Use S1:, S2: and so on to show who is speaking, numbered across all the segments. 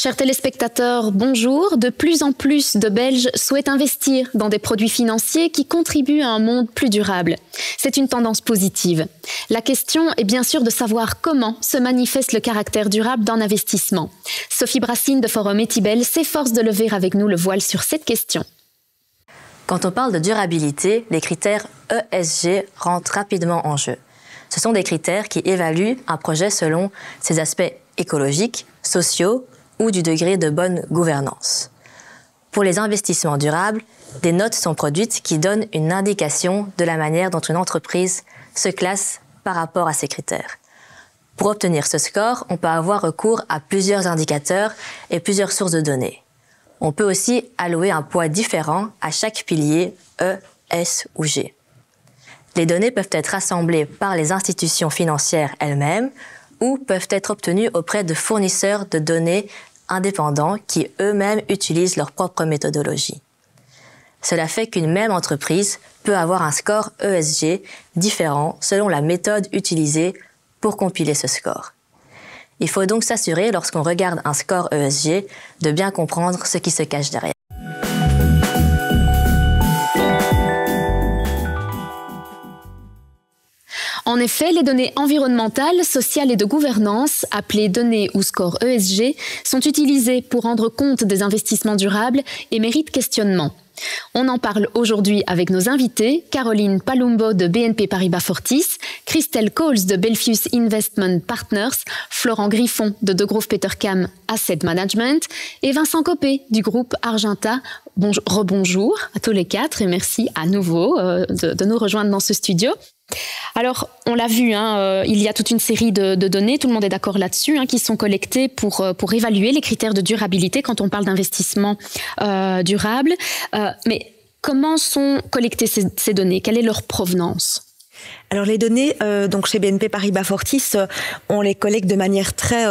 S1: Chers téléspectateurs, bonjour. De plus en plus de Belges souhaitent investir dans des produits financiers qui contribuent à un monde plus durable. C'est une tendance positive. La question est bien sûr de savoir comment se manifeste le caractère durable d'un investissement. Sophie Brassine de Forum Etibel s'efforce de lever avec nous le voile sur cette question.
S2: Quand on parle de durabilité, les critères ESG rentrent rapidement en jeu. Ce sont des critères qui évaluent un projet selon ses aspects écologiques, sociaux ou du degré de bonne gouvernance. Pour les investissements durables, des notes sont produites qui donnent une indication de la manière dont une entreprise se classe par rapport à ces critères. Pour obtenir ce score, on peut avoir recours à plusieurs indicateurs et plusieurs sources de données. On peut aussi allouer un poids différent à chaque pilier E, S ou G. Les données peuvent être rassemblées par les institutions financières elles-mêmes ou peuvent être obtenues auprès de fournisseurs de données indépendants qui eux-mêmes utilisent leur propre méthodologie. Cela fait qu'une même entreprise peut avoir un score ESG différent selon la méthode utilisée pour compiler ce score. Il faut donc s'assurer, lorsqu'on regarde un score ESG, de bien comprendre ce qui se cache derrière.
S1: En effet, les données environnementales, sociales et de gouvernance, appelées données ou scores ESG, sont utilisées pour rendre compte des investissements durables et méritent questionnement. On en parle aujourd'hui avec nos invités, Caroline Palumbo de BNP Paribas Fortis, Christelle Coles de Belfius Investment Partners, Florent Griffon de Degroof Petercam Asset Management et Vincent Copé du groupe Argenta. Rebonjour à tous les quatre et merci à nouveau de nous rejoindre dans ce studio. Alors, on l'a vu, il y a toute une série de données, tout le monde est d'accord là-dessus, qui sont collectées pour évaluer les critères de durabilité quand on parle d'investissement durable. Mais comment sont collectées ces données? Quelle est leur provenance?
S3: Alors les données, donc chez BNP Paribas Fortis, on les collecte de manière très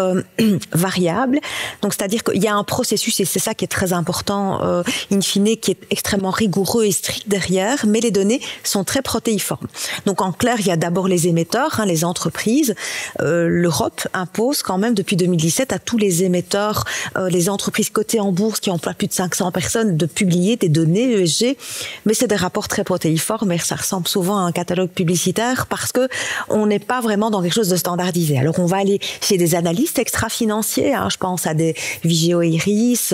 S3: variable. Donc c'est-à-dire qu'il y a un processus, et c'est ça qui est très important, in fine, qui est extrêmement rigoureux et strict derrière, mais les données sont très protéiformes. Donc en clair, il y a d'abord les émetteurs, les entreprises. L'Europe impose quand même depuis 2017 à tous les émetteurs, les entreprises cotées en bourse qui emploient plus de 500 personnes, de publier des données ESG, mais c'est des rapports très protéiformes et ça ressemble souvent à un catalogue publicitaire parce que on n'est pas vraiment dans quelque chose de standardisé. Alors on va aller chez des analystes extra-financiers, je pense à des Vigeo Eiris,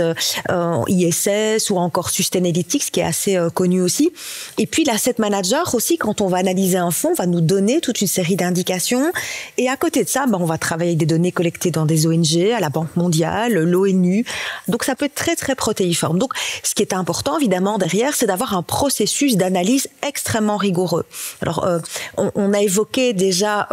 S3: ISS ou encore Sustainalytics qui est assez connu aussi. Et puis l'asset manager aussi, quand on va analyser un fonds, va nous donner toute une série d'indications. Et à côté de ça, on va travailler avec des données collectées dans des ONG, à la Banque mondiale, l'ONU. Donc ça peut être très très protéiforme. Donc ce qui est important évidemment derrière, c'est d'avoir un processus d'analyse extrêmement rigoureux. Alors on a évoqué déjà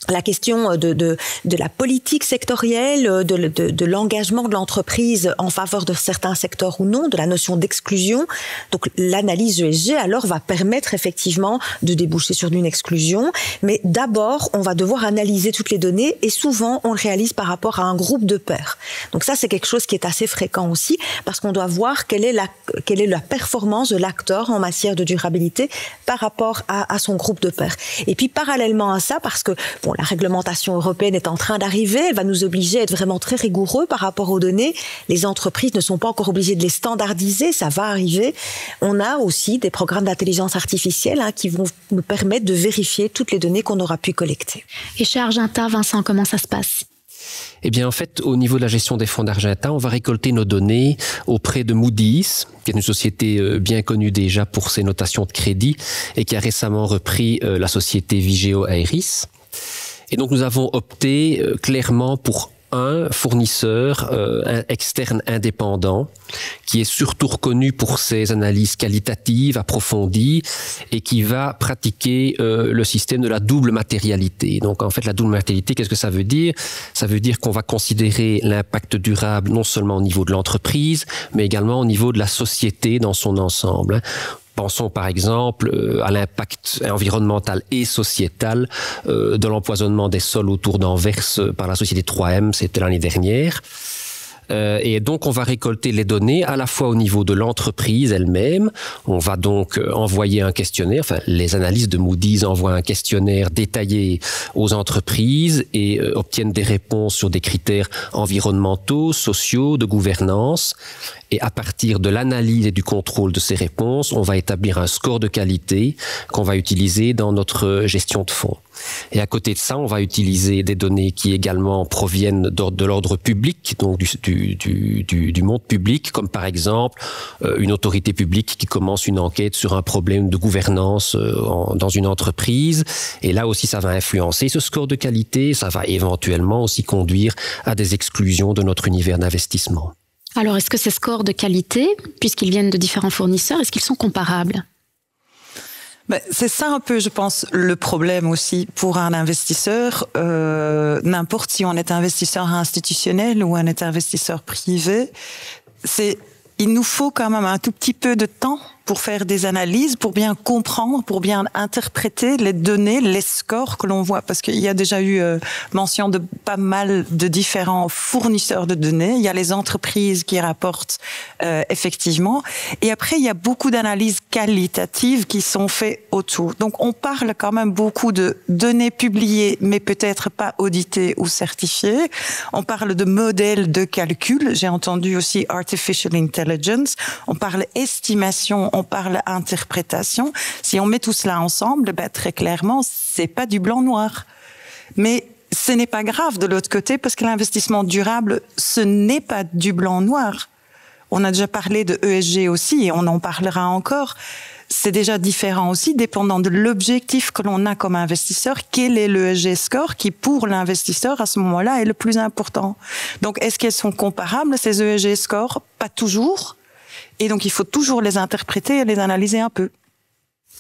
S3: la question de la politique sectorielle, de l'engagement de l'entreprise en faveur de certains secteurs ou non, de la notion d'exclusion. Donc l'analyse ESG alors va permettre effectivement de déboucher sur une exclusion, mais d'abord on va devoir analyser toutes les données et souvent on le réalise par rapport à un groupe de pairs. Donc ça c'est quelque chose qui est assez fréquent aussi parce qu'on doit voir quelle est la performance de l'acteur en matière de durabilité par rapport à son groupe de pairs. Et puis parallèlement à ça, parce que la réglementation européenne est en train d'arriver, elle va nous obliger à être vraiment très rigoureux par rapport aux données. Les entreprises ne sont pas encore obligées de les standardiser, ça va arriver. On a aussi des programmes d'intelligence artificielle qui vont nous permettre de vérifier toutes les données qu'on aura pu collecter.
S1: Et chez Argenta, Vincent, comment ça se passe ?
S4: Eh bien, en fait, au niveau de la gestion des fonds d'Argenta, on va récolter nos données auprès de Moody's, qui est une société bien connue déjà pour ses notations de crédit et qui a récemment repris la société Vigeo Eiris. Et donc, nous avons opté clairement pour un fournisseur externe indépendant qui est surtout reconnu pour ses analyses qualitatives, approfondies et qui va pratiquer le système de la double matérialité. Donc en fait, la double matérialité, qu'est-ce que ça veut dire? Ça veut dire qu'on va considérer l'impact durable non seulement au niveau de l'entreprise, mais également au niveau de la société dans son ensemble. Pensons par exemple à l'impact environnemental et sociétal de l'empoisonnement des sols autour d'Anvers par la société 3M, c'était l'année dernière. Et donc, on va récolter les données à la fois au niveau de l'entreprise elle-même. On va donc envoyer un questionnaire. Enfin, les analyses de Moody's envoient un questionnaire détaillé aux entreprises et obtiennent des réponses sur des critères environnementaux, sociaux, de gouvernance. Et à partir de l'analyse et du contrôle de ces réponses, on va établir un score de qualité qu'on va utiliser dans notre gestion de fonds. Et à côté de ça, on va utiliser des données qui également proviennent de l'ordre public, donc du monde public, comme par exemple une autorité publique qui commence une enquête sur un problème de gouvernance dans une entreprise. Et là aussi, ça va influencer ce score de qualité. Ça va éventuellement aussi conduire à des exclusions de notre univers d'investissement.
S1: Alors, est-ce que ces scores de qualité, puisqu'ils viennent de différents fournisseurs, est-ce qu'ils sont comparables ?
S5: C'est ça un peu, je pense, le problème aussi pour un investisseur. N'importe si on est investisseur institutionnel ou on est investisseur privé, il nous faut quand même un tout petit peu de temps pour faire des analyses, pour bien comprendre, pour bien interpréter les données, les scores que l'on voit. Parce qu'il y a déjà eu mention de pas mal de différents fournisseurs de données. Il y a les entreprises qui rapportent effectivement. Et après, il y a beaucoup d'analyses qualitatives qui sont faites autour. Donc, on parle quand même beaucoup de données publiées, mais peut-être pas auditées ou certifiées. On parle de modèles de calcul. J'ai entendu aussi artificial intelligence. On parle estimation. On parle interprétation. Si on met tout cela ensemble, très clairement, c'est pas du blanc-noir. Mais ce n'est pas grave de l'autre côté, parce que l'investissement durable, ce n'est pas du blanc-noir. On a déjà parlé de ESG aussi, et on en parlera encore. C'est déjà différent aussi, dépendant de l'objectif que l'on a comme investisseur. Quel est le ESG score qui, pour l'investisseur, à ce moment-là, est le plus important? Donc, est-ce qu'elles sont comparables, ces ESG scores? Pas toujours. Et donc, il faut toujours les interpréter et les analyser un peu.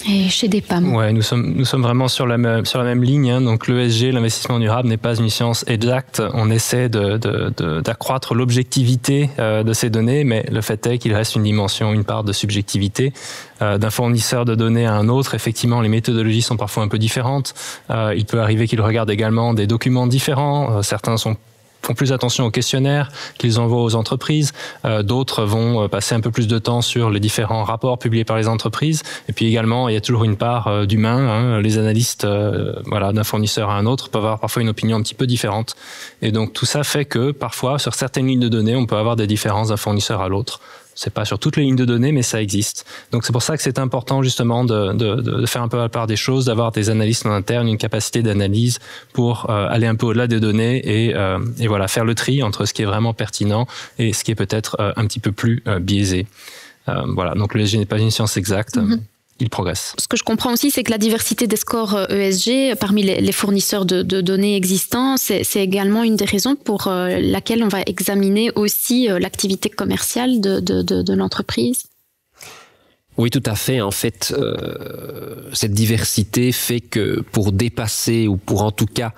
S1: Et chez DEPAM.
S6: Ouais, nous sommes vraiment sur la même ligne. Hein. Donc, l'ESG, l'investissement durable, n'est pas une science exacte. On essaie d'accroître l'objectivité de ces données, mais le fait est qu'il reste une part de subjectivité. D'un fournisseur de données à un autre, effectivement, les méthodologies sont parfois un peu différentes. Il peut arriver qu'ils regardent également des documents différents. Certains font plus attention aux questionnaires qu'ils envoient aux entreprises. D'autres vont passer un peu plus de temps sur les différents rapports publiés par les entreprises. Et puis également, il y a toujours une part d'humain. Hein. Les analystes d'un fournisseur à un autre peuvent avoir parfois une opinion un petit peu différente. Et donc tout ça fait que parfois, sur certaines lignes de données, on peut avoir des différences d'un fournisseur à l'autre. C'est pas sur toutes les lignes de données, mais ça existe. Donc c'est pour ça que c'est important justement de faire un peu la part des choses, d'avoir des analystes en interne, une capacité d'analyse pour aller un peu au-delà des données et faire le tri entre ce qui est vraiment pertinent et ce qui est peut-être un petit peu plus biaisé. Donc l'ESG n'est pas une science exacte. Mm-hmm. Il progresse.
S1: Ce que je comprends aussi, c'est que la diversité des scores ESG parmi les fournisseurs de données existants, c'est également une des raisons pour laquelle on va examiner aussi l'activité commerciale de l'entreprise.
S4: Oui, tout à fait. En fait, cette diversité fait que pour dépasser ou pour en tout cas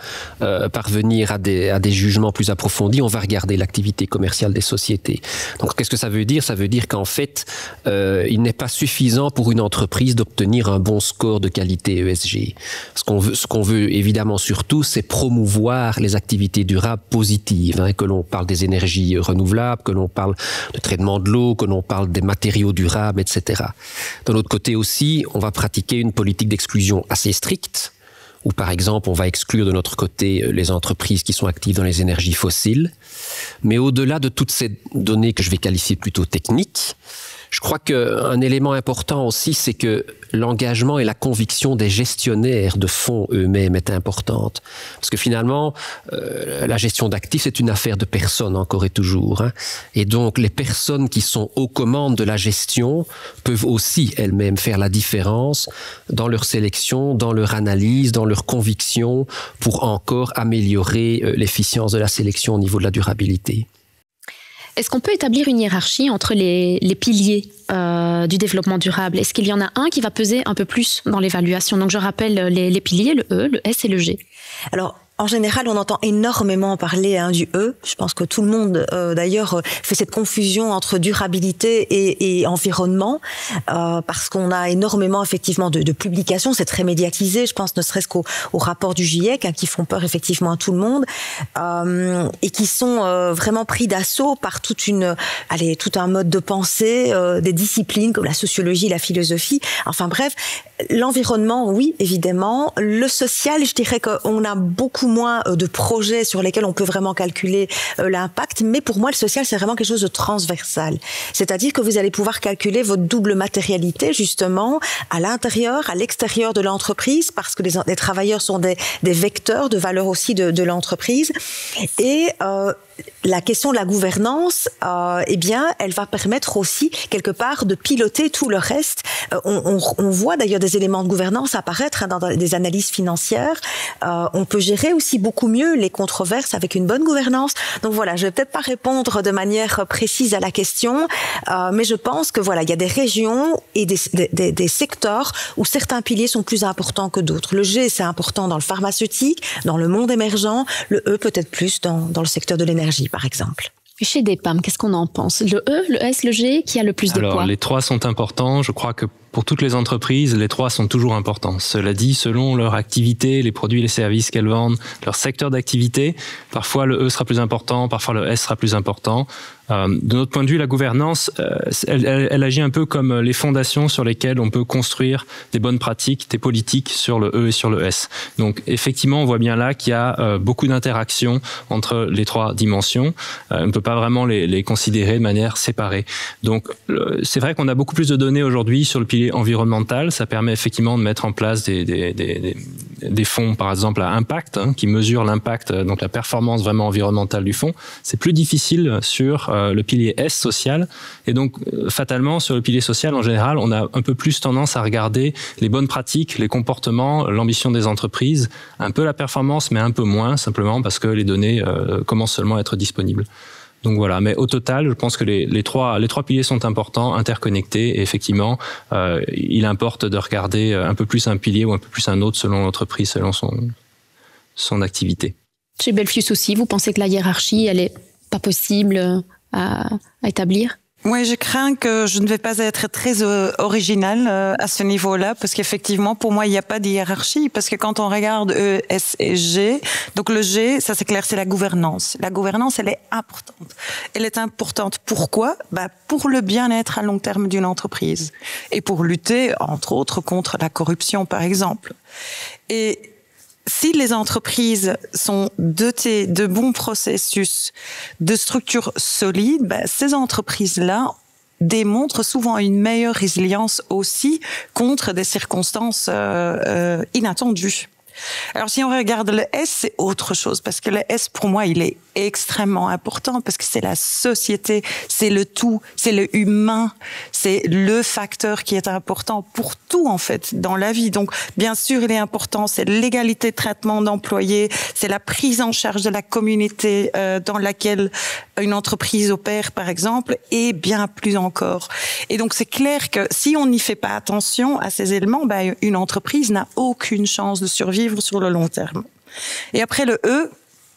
S4: parvenir à des jugements plus approfondis, on va regarder l'activité commerciale des sociétés. Donc, qu'est-ce que ça veut dire? Ça veut dire qu'en fait, il n'est pas suffisant pour une entreprise d'obtenir un bon score de qualité ESG. Ce qu'on veut évidemment surtout, c'est promouvoir les activités durables positives, hein, que l'on parle des énergies renouvelables, que l'on parle de traitement de l'eau, que l'on parle des matériaux durables, etc. De l'autre côté aussi, on va pratiquer une politique d'exclusion assez stricte, où par exemple, on va exclure de notre côté les entreprises qui sont actives dans les énergies fossiles. Mais au-delà de toutes ces données que je vais qualifier plutôt techniques, je crois qu'un élément important aussi, c'est que l'engagement et la conviction des gestionnaires de fonds eux-mêmes est importante. Parce que finalement, la gestion d'actifs, c'est une affaire de personnes encore et toujours. Hein. Et donc, les personnes qui sont aux commandes de la gestion peuvent aussi elles-mêmes faire la différence dans leur sélection, dans leur analyse, dans leur conviction, pour encore améliorer l'efficience de la sélection au niveau de la durabilité.
S1: Est-ce qu'on peut établir une hiérarchie entre les piliers du développement durable? Est-ce qu'il y en a un qui va peser un peu plus dans l'évaluation? Donc je rappelle les piliers, le E, le S et le G.
S3: Alors, En général, on entend énormément parler du E. Je pense que tout le monde, d'ailleurs, fait cette confusion entre durabilité et environnement, parce qu'on a énormément, effectivement, de publications. C'est très médiatisé. Je pense ne serait-ce qu'au rapport du GIEC, qui font peur, effectivement, à tout le monde, et qui sont vraiment pris d'assaut par tout un mode de pensée, des disciplines comme la sociologie, la philosophie. Enfin bref, l'environnement, oui, évidemment. Le social, je dirais qu'on a beaucoup moins de projets sur lesquels on peut vraiment calculer l'impact, mais pour moi le social c'est vraiment quelque chose de transversal, c'est-à-dire que vous allez pouvoir calculer votre double matérialité justement à l'intérieur, à l'extérieur de l'entreprise, parce que les travailleurs sont des vecteurs de valeur aussi de l'entreprise, et la question de la gouvernance, eh bien, elle va permettre aussi quelque part de piloter tout le reste. On voit d'ailleurs des éléments de gouvernance apparaître dans des analyses financières. On peut gérer aussi beaucoup mieux les controverses avec une bonne gouvernance. Donc voilà, je vais peut-être pas répondre de manière précise à la question, mais je pense que voilà, il y a des régions et des secteurs où certains piliers sont plus importants que d'autres. Le G, c'est important dans le pharmaceutique, dans le monde émergent. Le E, peut-être plus dans le secteur de l'énergie, par exemple.
S1: Chez DEPAM, qu'est-ce qu'on en pense? Le E, le S, le G, qui a le plus de poids?
S6: Alors, les trois sont importants. Je crois que pour toutes les entreprises, les trois sont toujours importants. Cela dit, selon leur activité, les produits et les services qu'elles vendent, leur secteur d'activité, parfois le E sera plus important, parfois le S sera plus important. De notre point de vue, la gouvernance, elle agit un peu comme les fondations sur lesquelles on peut construire des bonnes pratiques, des politiques sur le E et sur le S. Donc, effectivement, on voit bien là qu'il y a beaucoup d'interactions entre les trois dimensions. On ne peut pas vraiment les considérer de manière séparée. Donc, c'est vrai qu'on a beaucoup plus de données aujourd'hui sur le pilier environnemental. Ça permet effectivement de mettre en place des fonds, par exemple, à impact, qui mesurent l'impact, donc la performance vraiment environnementale du fonds. C'est plus difficile sur le pilier S social, et donc fatalement sur le pilier social en général on a un peu plus tendance à regarder les bonnes pratiques, les comportements, l'ambition des entreprises, un peu la performance mais un peu moins, simplement parce que les données commencent seulement à être disponibles. Donc voilà, mais au total, je pense que les trois piliers sont importants, interconnectés, et effectivement, il importe de regarder un peu plus un pilier ou un peu plus un autre selon l'entreprise, selon son activité.
S1: Chez Belfius aussi, vous pensez que la hiérarchie, elle est pas possible à établir?
S5: Oui, je crains que je ne vais pas être très originale à ce niveau-là, parce qu'effectivement, pour moi, il n'y a pas de hiérarchie, parce que quand on regarde E, S et G, donc le G, ça c'est clair, c'est la gouvernance. La gouvernance, elle est importante. Elle est importante pourquoi? Pour le bien-être à long terme d'une entreprise et pour lutter, entre autres, contre la corruption, par exemple. Et si les entreprises sont dotées de bons processus, de structures solides, ces entreprises-là démontrent souvent une meilleure résilience aussi contre des circonstances inattendues. Alors si on regarde le S, c'est autre chose, parce que le S, pour moi, il est extrêmement important, parce que c'est la société, c'est le tout, c'est le humain, c'est le facteur qui est important pour tout, en fait, dans la vie. Donc, bien sûr, il est important, c'est l'égalité de traitement d'employés, c'est la prise en charge de la communauté dans laquelle une entreprise opère, par exemple, et bien plus encore. Et donc, c'est clair que si on n'y fait pas attention à ces éléments, une entreprise n'a aucune chance de survivre sur le long terme. Et après le E,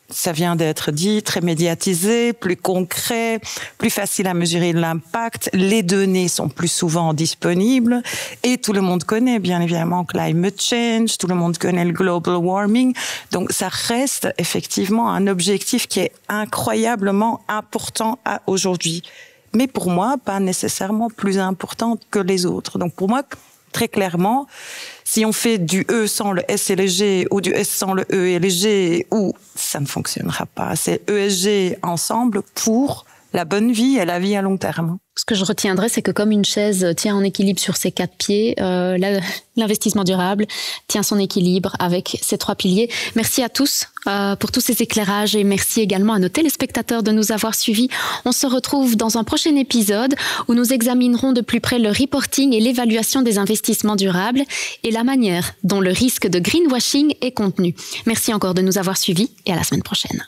S5: ça vient d'être dit, très médiatisé, plus concret, plus facile à mesurer l'impact. Les données sont plus souvent disponibles et tout le monde connaît bien évidemment climate change, tout le monde connaît le global warming. Donc ça reste effectivement un objectif qui est incroyablement important à aujourd'hui. Mais pour moi, pas nécessairement plus important que les autres. Donc pour moi, très clairement, si on fait du E sans le S et le G, ou du S sans le E et le G, ça ne fonctionnera pas. C'est ESG ensemble pour la bonne vie et la vie à long terme.
S1: Ce que je retiendrai, c'est que comme une chaise tient en équilibre sur ses 4 pieds, l'investissement durable tient son équilibre avec ces 3 piliers. Merci à tous pour tous ces éclairages et merci également à nos téléspectateurs de nous avoir suivis. On se retrouve dans un prochain épisode où nous examinerons de plus près le reporting et l'évaluation des investissements durables et la manière dont le risque de greenwashing est contenu. Merci encore de nous avoir suivis et à la semaine prochaine.